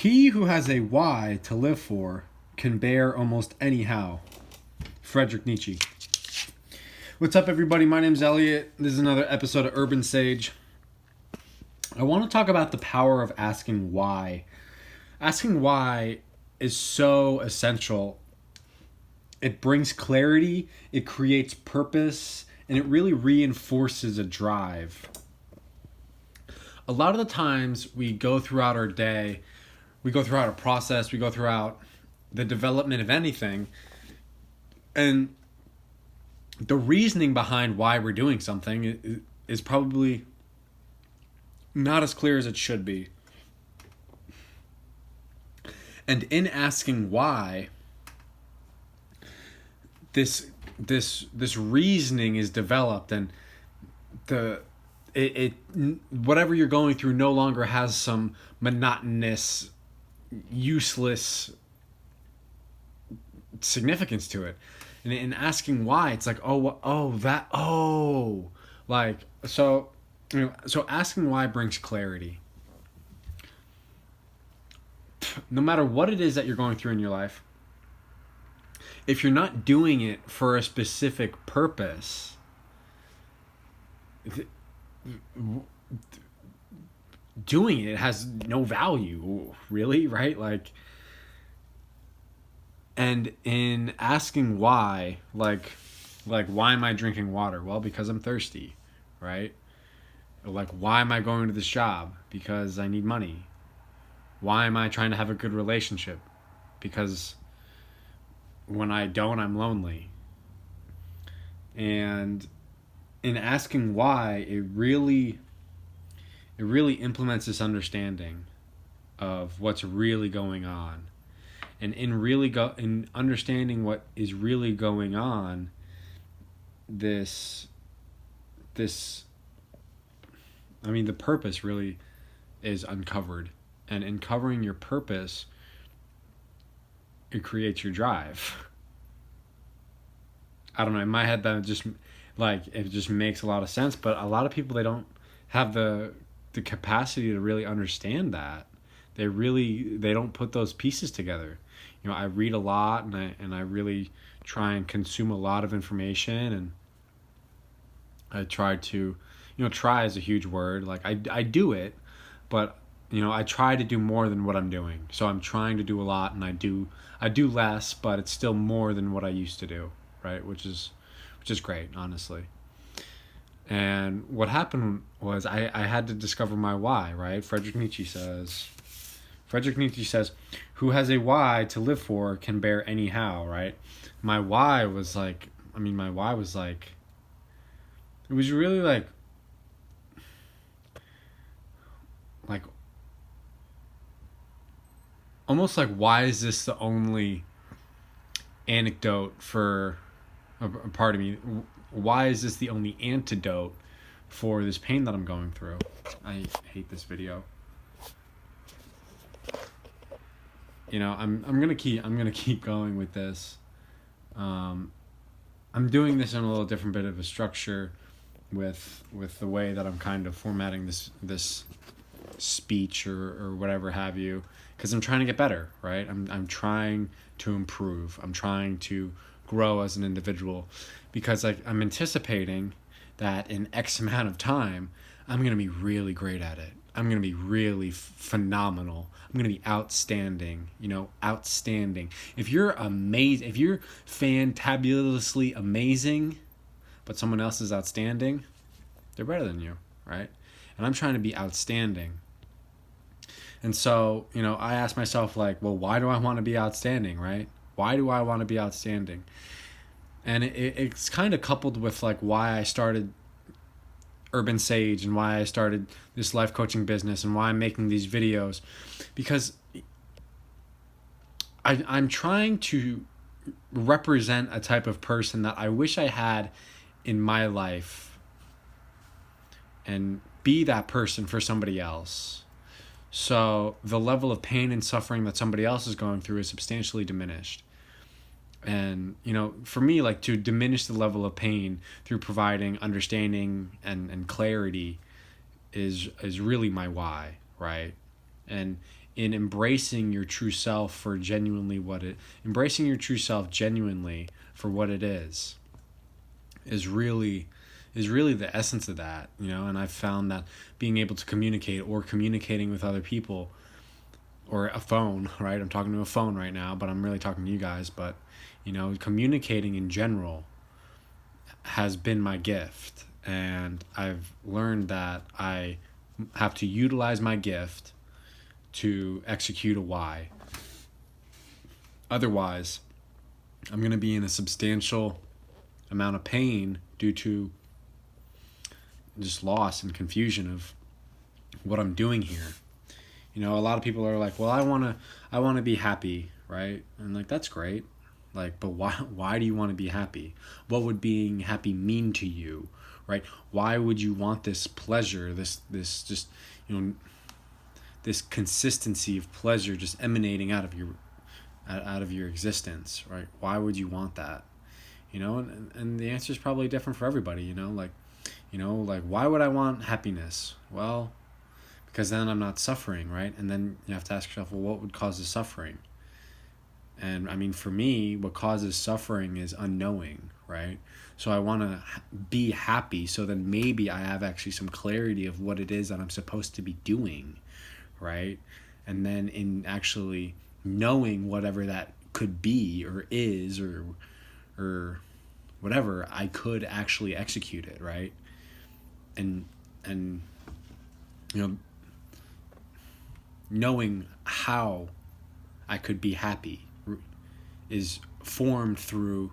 He who has a why to live for can bear almost any how. Friedrich Nietzsche. What's up, everybody? My name's Elliot. This is another episode of Urban Sage. I want to talk about the power of asking why. Asking why is so essential. It brings clarity, it creates purpose, and it really reinforces a drive. A lot of the times we go throughout our day, we go throughout a process, we go throughout the development of anything, and the reasoning behind why we're doing something is probably not as clear as it should be. And in asking why, this reasoning is developed, and whatever you're going through no longer has some monotonous, useless significance to it. And in asking why, it's like, so asking why brings clarity. No matter what it is that you're going through in your life, if you're not doing it for a specific purpose, doing it has no value, really, right? And in asking why, like why am I drinking water? Well, because I'm thirsty, right? Like, why am I going to this job? Because I need money. Why am I trying to have a good relationship? Because when I don't, I'm lonely. And in asking why, it really implements this understanding of what's really going on. And in understanding what is really going on, the purpose really is uncovered. And in covering your purpose, it creates your drive. I don't know, in my head that it just makes a lot of sense, but a lot of people, they don't have the capacity to really understand that. They don't put those pieces together. You know, I read a lot, and I really try and consume a lot of information, and I try to, try is a huge word. Like, I do it, but I try to do more than what I'm doing. So I'm trying to do a lot, and I do less, but it's still more than what I used to do, right? Which is great, honestly. And what happened was I had to discover my why, right? Friedrich Nietzsche says, who has a why to live for can bear any how, right? My why was it was really like almost like, why is this the only anecdote for a part of me? Why is this the only antidote for this pain that I'm going through? I hate this video. I'm gonna keep going with this. I'm doing this in a little different bit of a structure with the way that I'm kind of formatting this speech or whatever have you, because I'm trying to get better, right? I'm trying to improve. I'm trying to grow as an individual, because I'm anticipating that in X amount of time, I'm going to be really great at it. I'm going to be really phenomenal. I'm going to be outstanding, outstanding. If you're amazing, if you're fantabulously amazing, but someone else is outstanding, they're better than you, right? And I'm trying to be outstanding. And so, I ask myself, why do I want to be outstanding, right? Why do I want to be outstanding? And it's kind of coupled with why I started Urban Sage, and why I started this life coaching business, and why I'm making these videos, because I'm trying to represent a type of person that I wish I had in my life, and be that person for somebody else. So the level of pain and suffering that somebody else is going through is substantially diminished. And, for me, to diminish the level of pain through providing understanding and clarity is really my why, right? And in embracing your true self for embracing your true self genuinely for what it is really the essence of that, and I've found that being able to communicate or communicating with other people or a phone, right? I'm talking to a phone right now, but I'm really talking to you guys, but communicating in general has been my gift, and I've learned that I have to utilize my gift to execute a why. Otherwise, I'm going to be in a substantial amount of pain due to just loss and confusion of what I'm doing here. A lot of people are like, well, I want to be happy, right? And like, that's great. Like, but why do you want to be happy? What would being happy mean to you, right? Why would you want this pleasure, this just, this consistency of pleasure just emanating out of your existence, right? Why would you want that? And the answer is probably different for everybody, like why would I want happiness? Well, because then I'm not suffering, right? And then you have to ask yourself, well, what would cause the suffering? And I mean, for me, what causes suffering is unknowing, right? So I want to be happy so then maybe I have actually some clarity of what it is that I'm supposed to be doing, right? And then in actually knowing whatever that could be or is or whatever, I could actually execute it, right? And knowing how I could be happy is formed through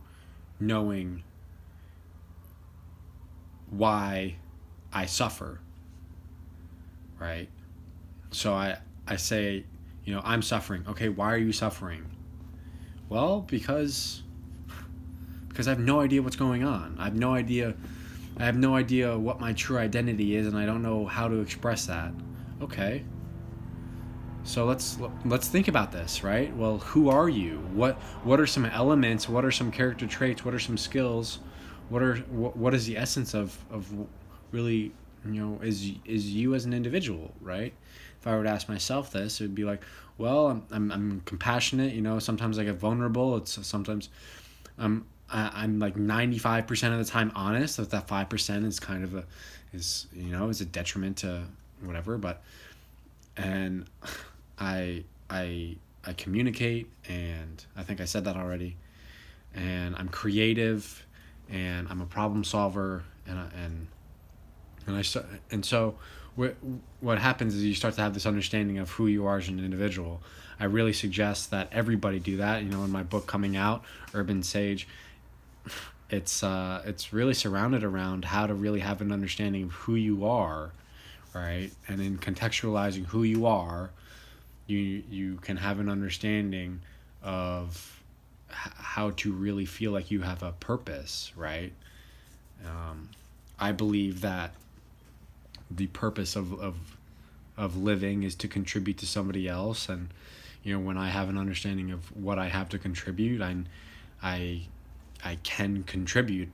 knowing why I suffer, right? So I say, I'm suffering. Okay, why are you suffering? Well, because I have no idea what's going on. I have no idea what my true identity is, and I don't know how to express that. Okay. So let's think about this, right? Well, who are you? What are some elements? What are some character traits? What are some skills? What is the essence of really, is you as an individual, right? If I were to ask myself this, it would be like, well, I'm compassionate. Sometimes I get vulnerable. It's sometimes I'm like 95% of the time honest. So that 5% is kind of is a detriment to whatever, and I communicate, and I think I said that already, and I'm creative, and I'm a problem solver, and so what happens is you start to have this understanding of who you are as an individual. I really suggest that everybody do that. In my book coming out, Urban Sage, it's really surrounded around how to really have an understanding of who you are, right? And in contextualizing who you are, you can have an understanding of how to really feel like you have a purpose, right? I believe that the purpose of living is to contribute to somebody else, and when I have an understanding of what I have to contribute, I can contribute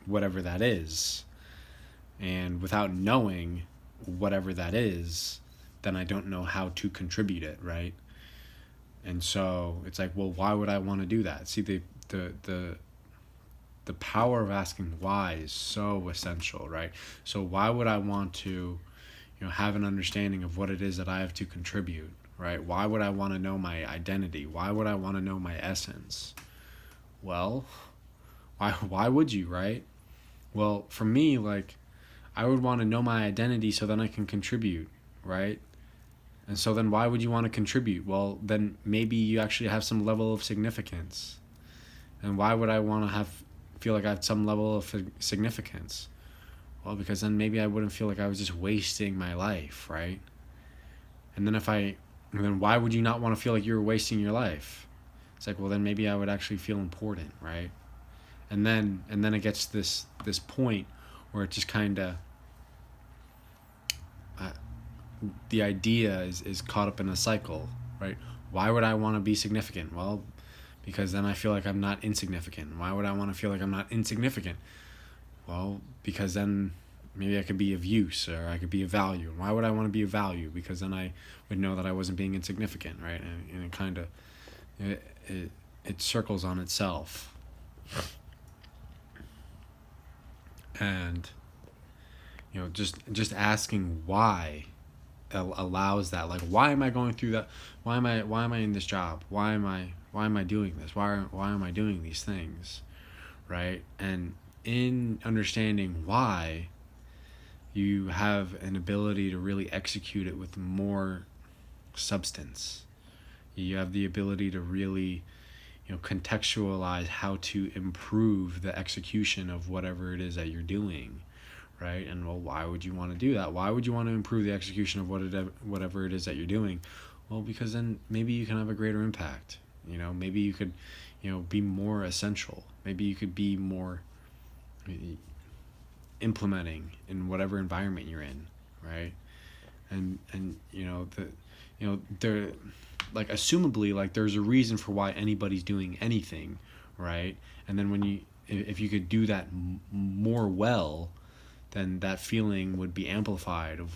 whatever that is, and without knowing whatever that is, then I don't know how to contribute it, right? And so it's like, well, why would I want to do that? See, the power of asking why is so essential, right? So why would I want to, have an understanding of what it is that I have to contribute, right? Why would I want to know my identity? Why would I want to know my essence? Well, why would you, right? Well, for me, like, I would want to know my identity so then I can contribute, right? And so then why would you want to contribute? Well, then maybe you actually have some level of significance. And why would I want to feel like I have some level of significance? Well, because then maybe I wouldn't feel like I was just wasting my life, right? And then why would you not want to feel like you were wasting your life? It's like, well, then maybe I would actually feel important, right? And then it gets this point where it just kind of the idea is caught up in a cycle, right? Why would I want to be significant? Well, because then I feel like I'm not insignificant. Why would I want to feel like I'm not insignificant? Well, because then maybe I could be of use, or I could be of value. And why would I want to be of value? Because then I would know that I wasn't being insignificant, right? And it kind of it circles on itself. And just asking why allows that. Like, why am I going through that? Why am I in this job? Why am I doing this? Why am I doing these things? Right? And in understanding why, you have an ability to really execute it with more substance. You have the ability to really contextualize how to improve the execution of whatever it is that you're doing, right? And well, why would you want to do that? Why would you want to improve the execution of whatever it is that you're doing? Well, because then maybe you can have a greater impact. Maybe you could be more essential. Maybe you could be more implementing in whatever environment you're in, right? And there, like, assumably, like, there's a reason for why anybody's doing anything, right? And then if you could do that more well, then that feeling would be amplified of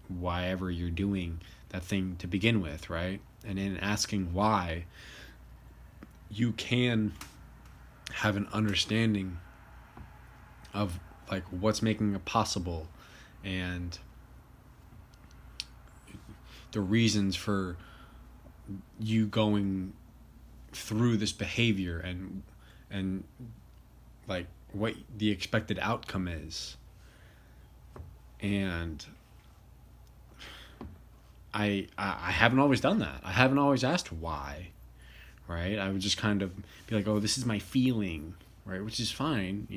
why ever you're doing that thing to begin with, right? And in asking why, you can have an understanding of, like, what's making it possible, and the reasons for you going through this behavior, and like what the expected outcome is. And I haven't always done that. I haven't always asked why, right? I would just kind of be like, oh, this is my feeling, right? Which is fine,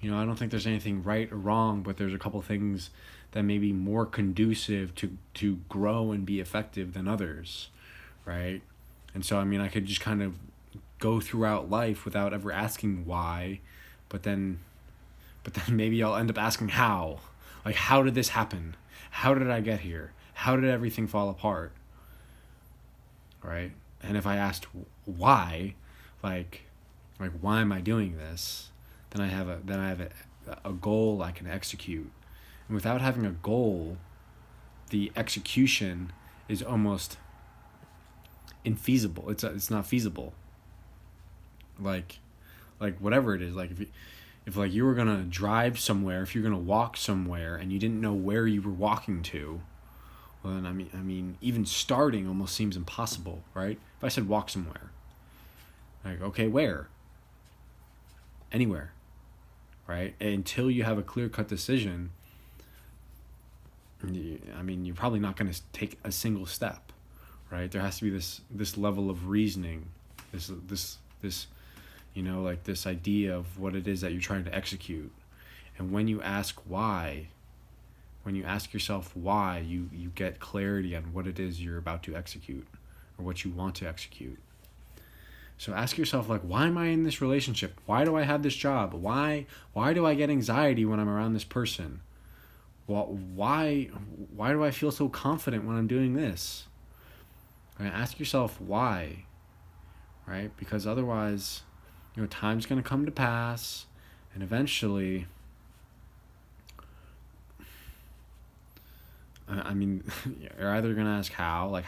I don't think there's anything right or wrong, but there's a couple things that may be more conducive to grow and be effective than others, right? And so, I could just kind of go throughout life without ever asking why, but then maybe I'll end up asking how. Like, how did this happen? How did I get here? How did everything fall apart? Right? And if I asked why, like why am I doing this? Then I have a goal I can execute. And without having a goal, the execution is almost infeasible. It's not feasible. Like whatever it is, like if like you were gonna drive somewhere, if you're gonna walk somewhere and you didn't know where you were walking to, well, then even starting almost seems impossible, right? If I said walk somewhere, like, okay, where? Anywhere, right? Until you have a clear-cut decision, you're probably not going to take a single step, right? There has to be this level of reasoning, this like this idea of what it is that you're trying to execute. And when you ask why, when you ask yourself why, you get clarity on what it is you're about to execute, or what you want to execute. So ask yourself, like, why am I in this relationship? Why do I have this job? Why do I get anxiety when I'm around this person? Well, why do I feel so confident when I'm doing this? Right? Ask yourself why, right? Because otherwise, time's going to come to pass, and eventually, you're either going to ask how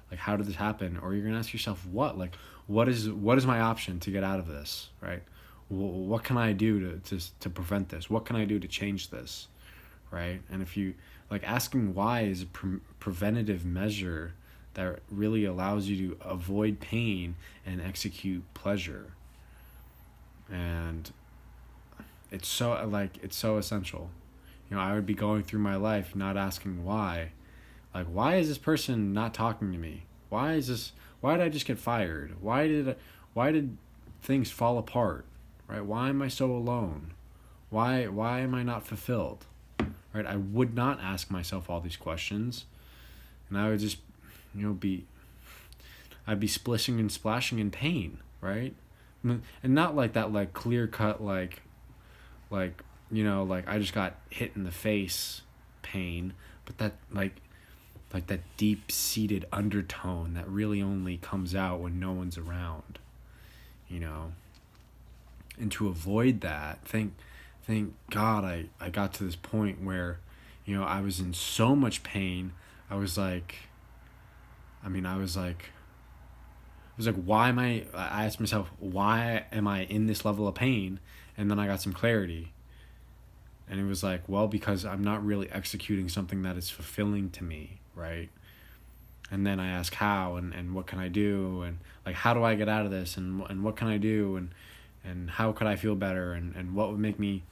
did this happen, or you're going to ask yourself what, like, what is my option to get out of this, right? What can I do to prevent this? What can I do to change this, right? And if you, like, asking why is a preventative measure that really allows you to avoid pain and execute pleasure. And it's so essential. I would be going through my life not asking why. Like, why is this person not talking to me? Why did I just get fired? Why did things fall apart? Right? Why am I so alone? Why am I not fulfilled? Right? I would not ask myself all these questions, and I would just, I'd be splishing and splashing in pain, right? And not like that, like, clear cut, like I just got hit in the face pain, but that like that deep-seated undertone that really only comes out when no one's around, And to avoid that, think thank God I got to this point where, I was in so much pain. I was like, why am I asked myself, why am I in this level of pain? And then I got some clarity. And it was like, well, because I'm not really executing something that is fulfilling to me, right? And then I ask how, and what can I do, and like, how do I get out of this, and what can I do, and how could I feel better, and what would make me,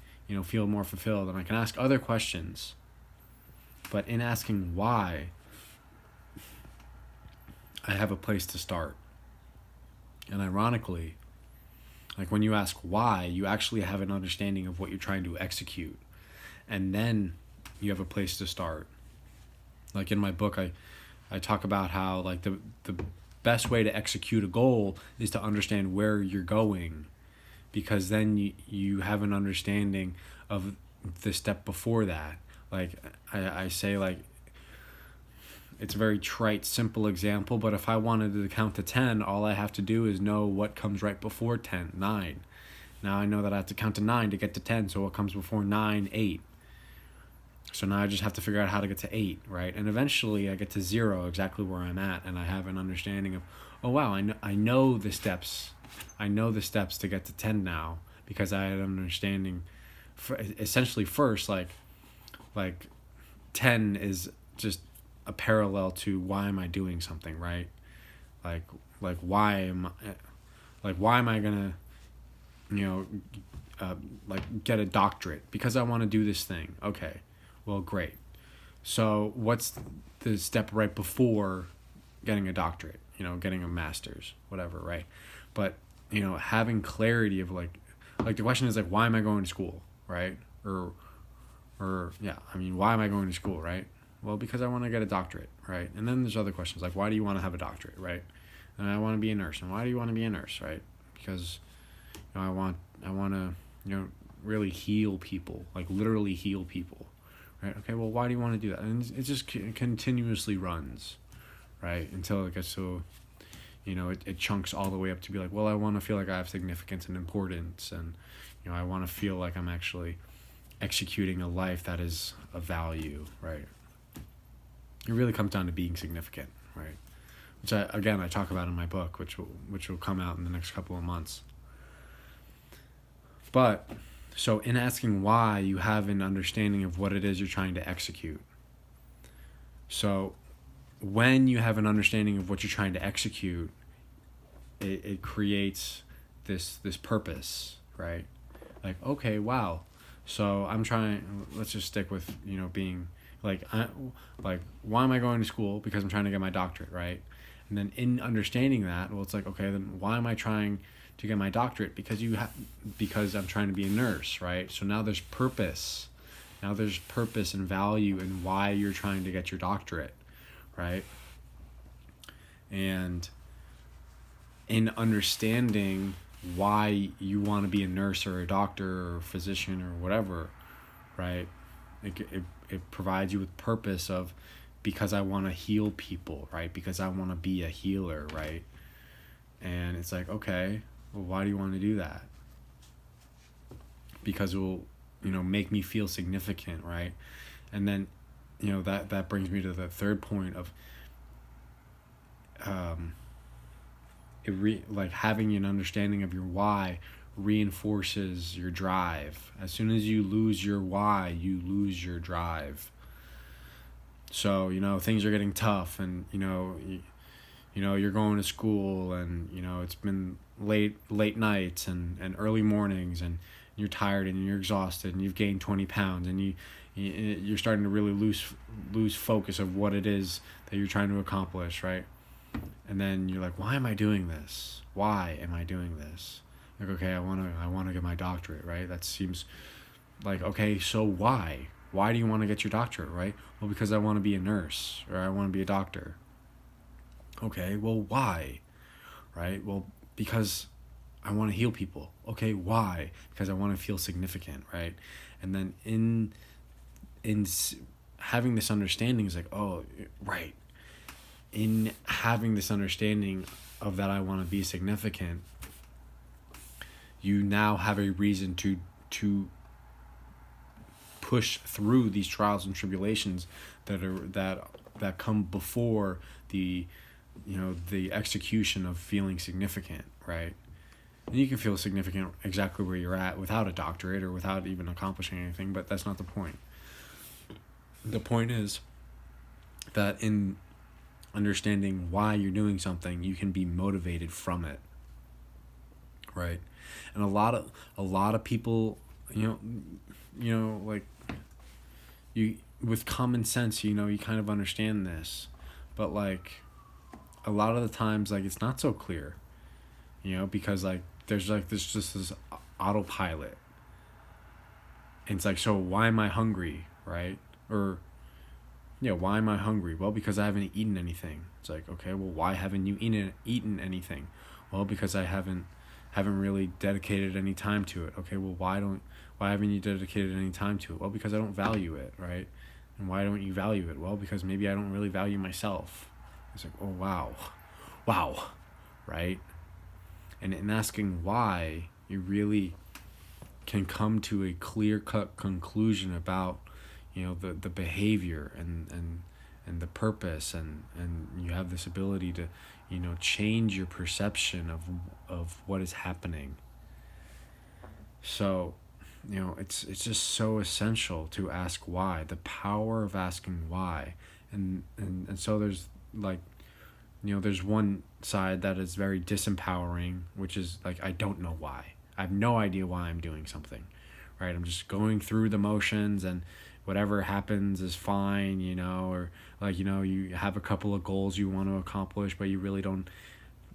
feel more fulfilled. And I can ask other questions. But in asking why, I have a place to start. And ironically, like when you ask why, you actually have an understanding of what you're trying to execute. And then you have a place to start. Like in my book, I talk about how like the best way to execute a goal is to understand where you're going, because then you have an understanding of the step before that. Like I say, like, it's a very trite, simple example, but if I wanted to count to 10, all I have to do is know what comes right before 10, 9. Now I know that I have to count to 9 to get to 10, so what comes before 9, 8. So now I just have to figure out how to get to 8, right? And eventually I get to 0, exactly where I'm at, and I have an understanding of, oh wow, I know the steps. I know the steps to get to 10 now, because I had an understanding. Essentially, first, like 10 is just a parallel to why am I doing something, right? Like why am I gonna, get a doctorate? Because I want to do this thing. Okay, well, great. So what's the step right before getting a doctorate? Getting a master's, whatever, right? But having clarity of like the question is like, why am I going to school, right? Or yeah, why am I going to school, right? Well, because I want to get a doctorate, right? And then there's other questions like, why do you want to have a doctorate, right? And I want to be a nurse. And why do you want to be a nurse, right? Because I want to really heal people, like literally heal people, right? Okay, well, why do you want to do that? And it just continuously runs, right? Until it gets to, it chunks all the way up to be like, well, I want to feel like I have significance and importance, and I want to feel like I'm actually executing a life that is of value, right? It really comes down to being significant, right? Which I talk about in my book, which will come out in the next couple of months. But so in asking why, you have an understanding of what it is you're trying to execute. So when you have an understanding of what you're trying to execute, it creates this purpose, right? Like, okay, wow. So I'm trying. Let's just stick with being like why am I going to school? Because I'm trying to get my doctorate, right? And then in understanding that, well, it's like, okay, then why am I trying to get my doctorate? Because I'm trying to be a nurse, right? So now there's purpose. Now there's purpose and value in why you're trying to get your doctorate, right? And in understanding why you want to be a nurse or a doctor or a physician or whatever, right? It provides you with purpose of, because I want to heal people, right? Because I want to be a healer, right? And it's like, okay, well, why do you want to do that? Because it will, make me feel significant, right? And then, that brings me to the third point of, having an understanding of your why reinforces your drive. As soon as you lose your why, you lose your drive. So, things are getting tough, and you're going to school, and it's been late nights and early mornings, and you're tired and you're exhausted, and you've gained 20 pounds, and you're starting to really lose focus of what it is that you're trying to accomplish, right? And then you're like, why am I doing this? Why am I doing this? Like, okay, I want to get my doctorate, right? That seems like, okay, so why? Why do you want to get your doctorate, right? Well, because I want to be a nurse, or I want to be a doctor. Okay, well, why? Right? Well, because I want to heal people. Okay, why? Because I want to feel significant, right? And then in having this understanding is like, oh, right. In having this understanding of that I want to be significant, you now have a reason to push through these trials and tribulations that come before the the execution of feeling significant, right? And you can feel significant exactly where you're at without a doctorate or without even accomplishing anything, but that's not the point. The point is that in understanding why you're doing something, you can be motivated from it, right? And a lot of people, like, you, with common sense, you kind of understand this, but like a lot of the times, like, it's not so clear, because like there's just this autopilot, and it's like, so why am I hungry, right? Or why am I hungry? Well, because I haven't eaten anything. It's like, okay, well, why haven't you eaten anything? Well, because I haven't really dedicated any time to it. Okay, well, why haven't you dedicated any time to it? Well, because I don't value it, right? And why don't you value it? Well, because maybe I don't really value myself. It's like, oh, wow, right? And in asking why, you really can come to a clear-cut conclusion about the behavior and the purpose, and you have this ability to change your perception of what is happening. So it's just so essential to ask why, the power of asking why. And so there's like there's one side that is very disempowering, which is like, I don't know why. I have no idea why I'm doing something, right? I'm just going through the motions, and whatever happens is fine, or like, you have a couple of goals you want to accomplish, but you really don't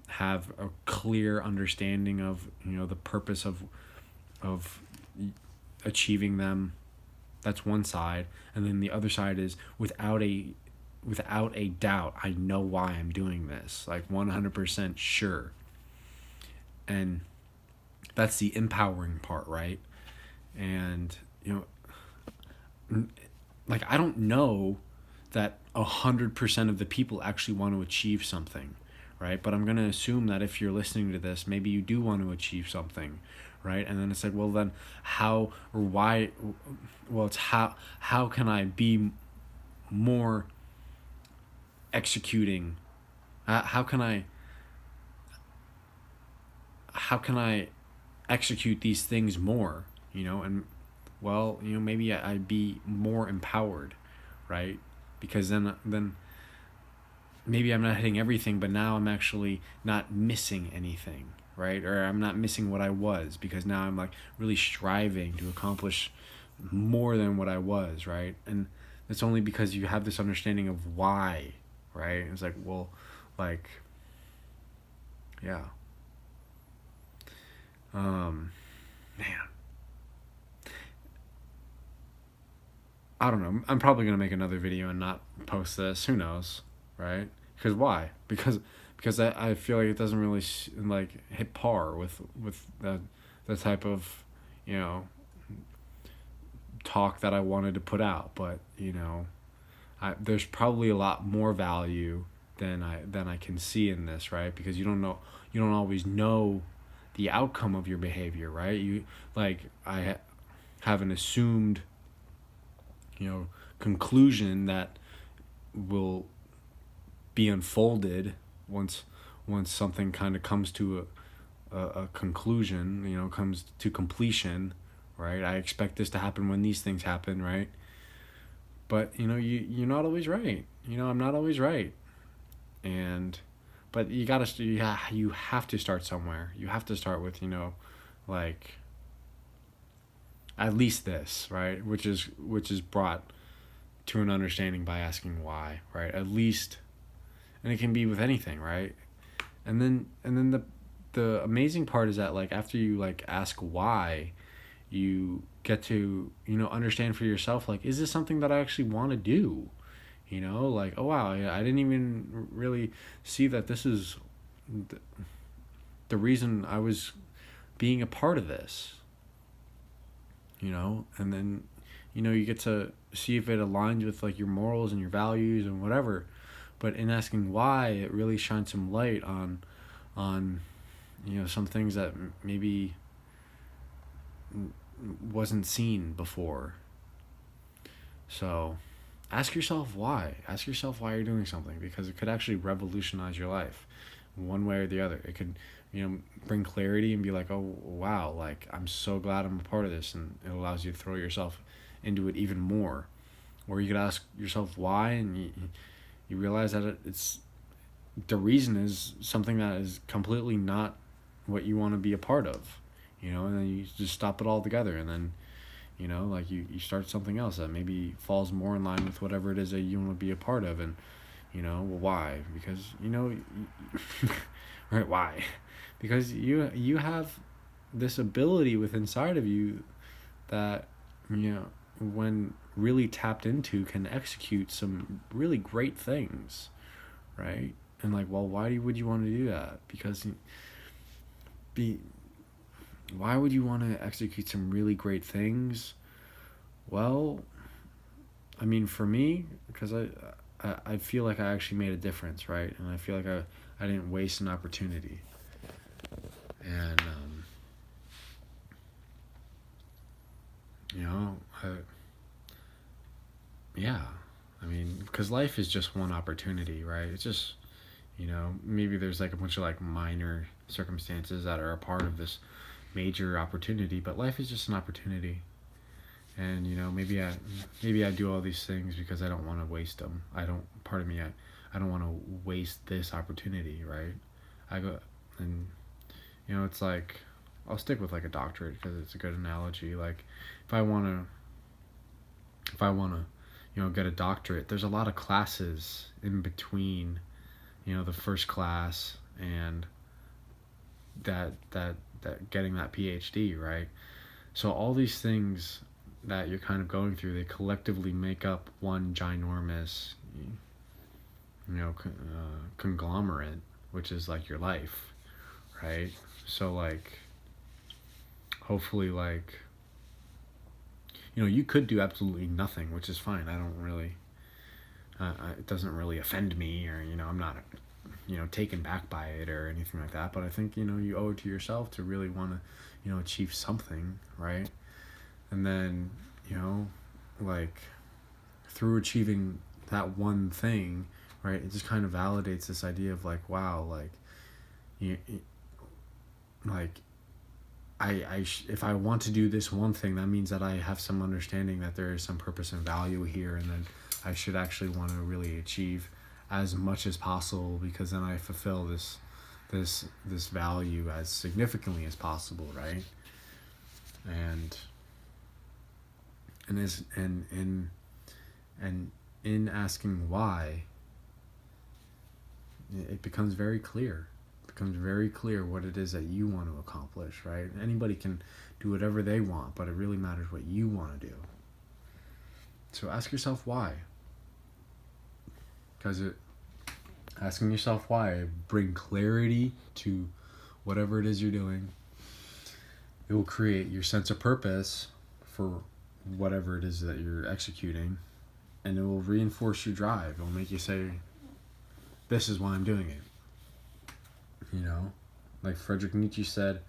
have a clear understanding of, the purpose of achieving them. That's one side. And then the other side is, without a doubt, I know why I'm doing this, like 100% sure. And that's the empowering part, right? And like, I don't know that 100% of the people actually want to achieve something, right? But I'm going to assume that if you're listening to this, maybe you do want to achieve something, right? And then it's like, well, then how or why? Well, it's how can I be more executing? How can I execute these things more? And well, maybe I'd be more empowered, right? Because then maybe I'm not hitting everything, but now I'm actually not missing anything, right? Or I'm not missing what I was, because now I'm like really striving to accomplish more than what I was, right? And it's only because you have this understanding of why, right? It's like, well, like, yeah. Man. I don't know. I'm probably gonna make another video and not post this. Who knows, right? Because why? Because I feel like it doesn't really like hit par with the type of talk that I wanted to put out. But there's probably a lot more value than I can see in this, right? Because you don't always know the outcome of your behavior, right? You like have an assumed conclusion that will be unfolded once something kind of comes to a conclusion, comes to completion, right? I expect this to happen when these things happen, right? But you're not always right. I'm not always right. But you have to start somewhere. You have to start with like at least this, right? Which is brought to an understanding by asking why, right? At least, and it can be with anything, right? And then the amazing part is that, like, after you like ask why, you get to understand for yourself, like, is this something that I actually want to do? Like, oh wow, I didn't even really see that this is the reason I was being a part of this. And then you get to see if it aligns with like your morals and your values and whatever. But in asking why, it really shines some light on some things that maybe wasn't seen before. So ask yourself why. Ask yourself why you're doing something, because it could actually revolutionize your life one way or the other. It could, bring clarity and be like, oh, wow, like, I'm so glad I'm a part of this. And it allows you to throw yourself into it even more. Or you could ask yourself why, and you realize that it's the reason is something that is completely not what you want to be a part of, and then you just stop it all together. And then, like you start something else that maybe falls more in line with whatever it is that you want to be a part of. And, well, why? Because, right, why? Because you have this ability within inside of you that, when really tapped into, can execute some really great things, right? And like, well, would you want to do that? Because why would you want to execute some really great things? Well, I mean, for me, because I feel like I actually made a difference, right? And I feel like I didn't waste an opportunity. And, yeah, I mean, because life is just one opportunity, right? It's just, maybe there's like a bunch of like minor circumstances that are a part of this major opportunity, but life is just an opportunity. And, maybe I do all these things because I don't want to waste them. I don't want to waste this opportunity, right? I go, and, it's like, I'll stick with like a doctorate because it's a good analogy. Like, if I want to, get a doctorate, there's a lot of classes in between, the first class and that getting that PhD, right? So all these things that you're kind of going through, they collectively make up one ginormous, conglomerate, which is like your life, right? So like, hopefully, like, you could do absolutely nothing, which is fine. I don't really, it doesn't really offend me, or, I'm not, taken back by it or anything like that. But I think, you owe it to yourself to really want to, achieve something, right? And then, like, through achieving that one thing, right, it just kind of validates this idea of like, wow, like, like, if I want to do this one thing, that means that I have some understanding that there is some purpose and value here, and then I should actually want to really achieve as much as possible, because then I fulfill this value as significantly as possible, right? And in asking why, it becomes very clear. It becomes very clear what it is that you want to accomplish, right? Anybody can do whatever they want, but it really matters what you want to do. So ask yourself why. Because asking yourself why bring clarity to whatever it is you're doing. It will create your sense of purpose for whatever it is that you're executing, and it will reinforce your drive. It will make you say, this is why I'm doing it. Like Friedrich Nietzsche said,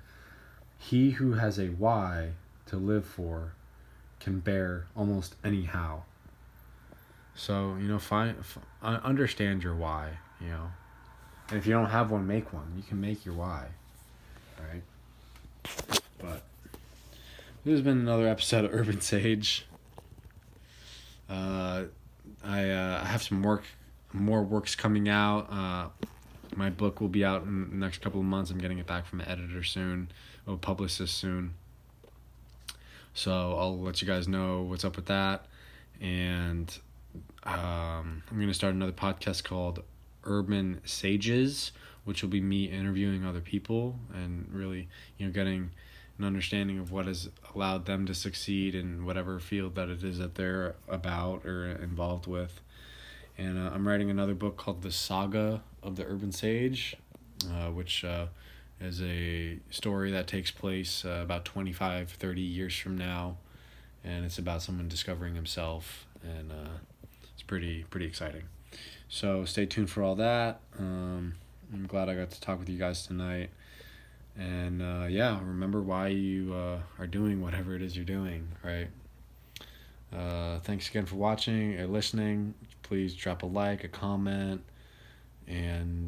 he who has a why to live for can bear almost any how. So, understand your why, and if you don't have one, make one. You can make your why, right? But this has been another episode of Urban Sage. I have some more works coming out. My book will be out in the next couple of months. I'm getting it back from the editor soon. I'll publish this soon. So I'll let you guys know what's up with that. And I'm going to start another podcast called Urban Sages, which will be me interviewing other people and really, getting an understanding of what has allowed them to succeed in whatever field that it is that they're about or involved with. And I'm writing another book called The Saga of the Urban Sage, which is a story that takes place about 25, 30 years from now. And it's about someone discovering himself, and it's pretty exciting. So stay tuned for all that. I'm glad I got to talk with you guys tonight. And remember why you are doing whatever it is you're doing, right? Thanks again for watching or listening. Please drop a like, a comment, and